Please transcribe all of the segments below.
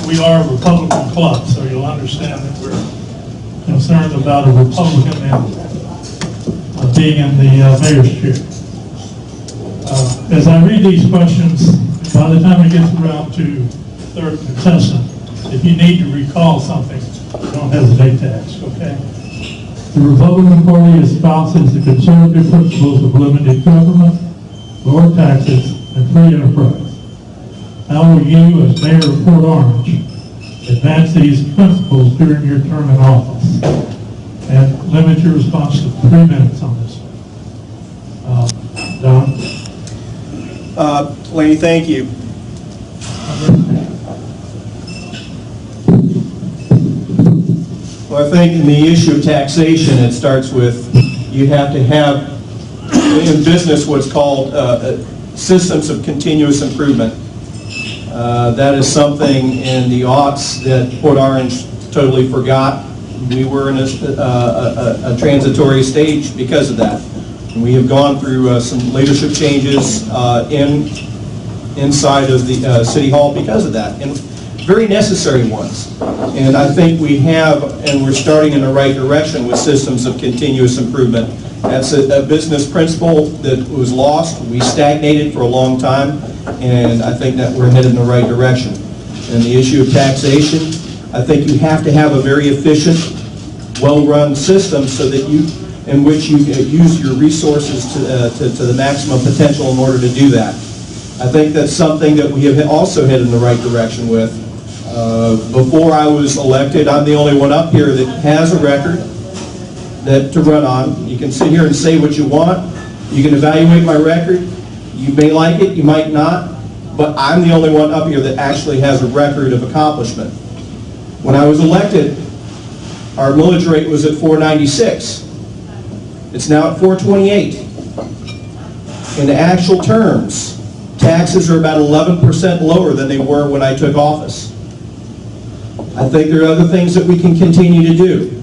we are a Republican club, so you'll understand that we're concerned about a Republican being in the mayor's chair. As I read these questions, by the time it gets around to third contestant, if you need to recall something, don't hesitate to ask, okay? The Republican Party espouses the conservative principles of limited government, lower taxes, and free enterprise. How will you, as mayor of Port Orange, advance these principles during your term in office? And limit your response to 3 minutes on this one. Don? Laney, thank you. Well, I think in the issue of taxation, it starts with you have to have in business what's called systems of continuous improvement. That is something in the aughts that Port Orange totally forgot. We were in a transitory stage because of that. And we have gone through some leadership changes inside of the City Hall because of that, and very necessary ones. And I think we have, and we're starting in the right direction with systems of continuous improvement. That's a business principle that was lost. We stagnated for a long time, and I think that we're headed in the right direction. And the issue of taxation, I think you have to have a very efficient, well-run system so that in which you use your resources to the maximum potential in order to do that. I think that's something that we have also headed in the right direction with. Before I was elected, I'm the only one up here that has a record to run on. You can sit here and say what you want. You can evaluate my record. You may like it, you might not, but I'm the only one up here that actually has a record of accomplishment. When I was elected, our millage rate was at 496. It's now at 428. In actual terms, taxes are about 11% lower than they were when I took office. I think there are other things that we can continue to do.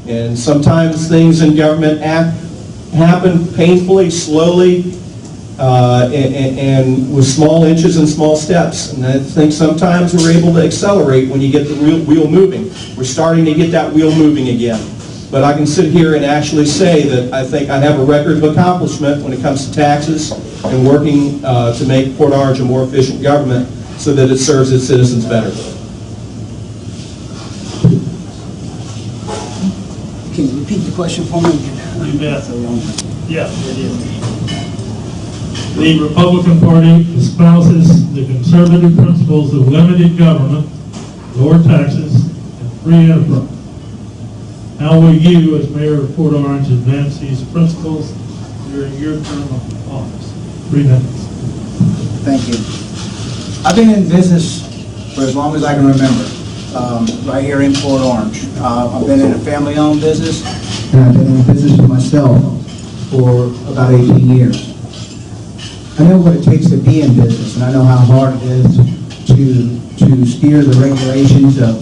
And sometimes things in government happen painfully, slowly, and with small inches and small steps. And I think sometimes we're able to accelerate when you get the wheel moving. We're starting to get that wheel moving again. But I can sit here and actually say that I think I have a record of accomplishment when it comes to taxes and working to make Port Orange a more efficient government so that it serves its citizens better. Can you repeat the question for me? You bet. Yeah, it is. The Republican Party espouses the conservative principles of limited government, lower taxes, and free enterprise. How will you, as mayor of Port Orange, advance these principles during your term of office? 3 minutes. Thank you. I've been in business for as long as I can remember, right here in Port Orange. I've been in a family-owned business, and I've been in business for myself for about 18 years. I know what it takes to be in business, and I know how hard it is to steer the regulations of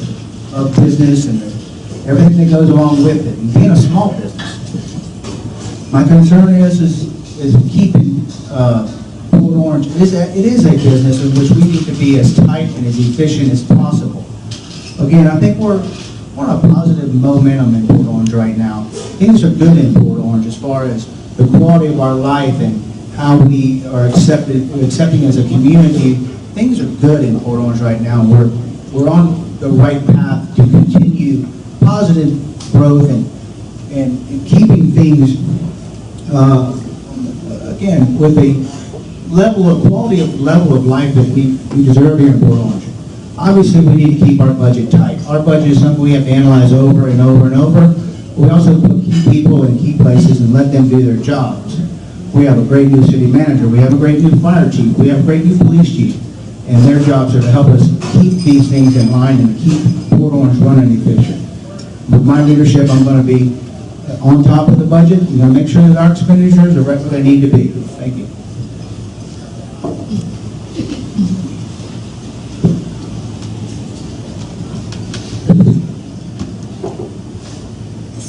business and everything that goes along with it, and being a small business. My concern is keeping Port Orange. It is a business in which we need to be as tight and as efficient as possible. Again, I think we're on a positive momentum in Port Orange right now. Things are good in Port Orange as far as the quality of our life and how we are accepting as a community. Things are good in Port Orange right now. We're on the right path to continue positive growth and keeping things again with a quality of life that we deserve here in Port Orange. Obviously, we need to keep our budget tight. Our budget is something we have to analyze over and over and over. We also put key people in key places and let them do their jobs. We have a great new city manager. We have a great new fire chief. We have a great new police chief. And their jobs are to help us keep these things in line and keep Port Orange running efficient. With my leadership, I'm going to be on top of the budget. I'm going to make sure that our expenditures are right where they need to be. Thank you.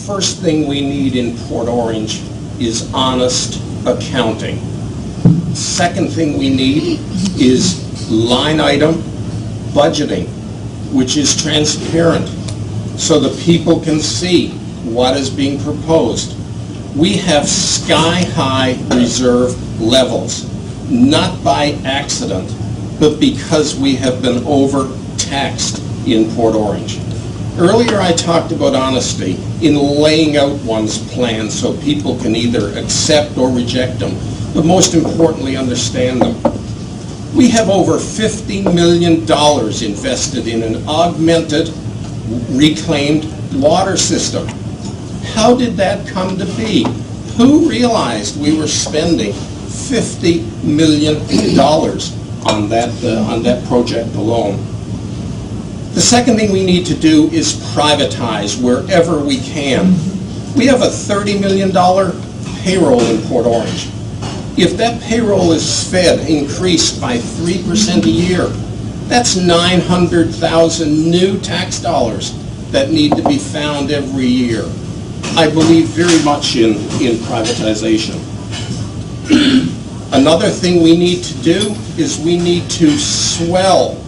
First thing we need in Port Orange is honest accounting. Second thing we need is line item budgeting. which is transparent, so the people can see what is being proposed. We have sky-high reserve levels, not by accident, but because we have been overtaxed in Port Orange. Earlier I talked about honesty in laying out one's plans so people can either accept or reject them, but most importantly understand them. We have over $50 million invested in an augmented, reclaimed water system. How did that come to be? Who realized we were spending $50 million on that project alone? The second thing we need to do is privatize wherever we can. We have a $30 million payroll in Port Orange. If that payroll is increased by 3% a year, that's 900,000 new tax dollars that need to be found every year. I believe very much in privatization. Another thing we need to do is we need to swell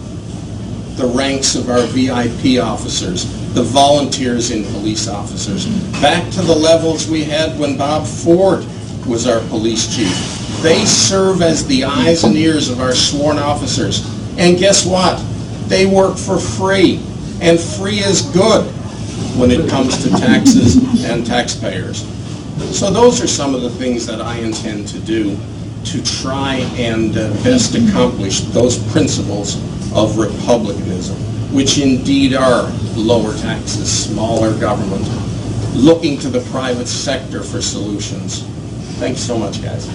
the ranks of our VIP officers, the volunteers in police officers, back to the levels we had when Bob Ford was our police chief. They serve as the eyes and ears of our sworn officers. And guess what? They work for free, and free is good when it comes to taxes and taxpayers. So those are some of the things that I intend to do to try and best accomplish those principles of republicanism, which indeed are lower taxes, smaller government, looking to the private sector for solutions. Thanks so much, guys.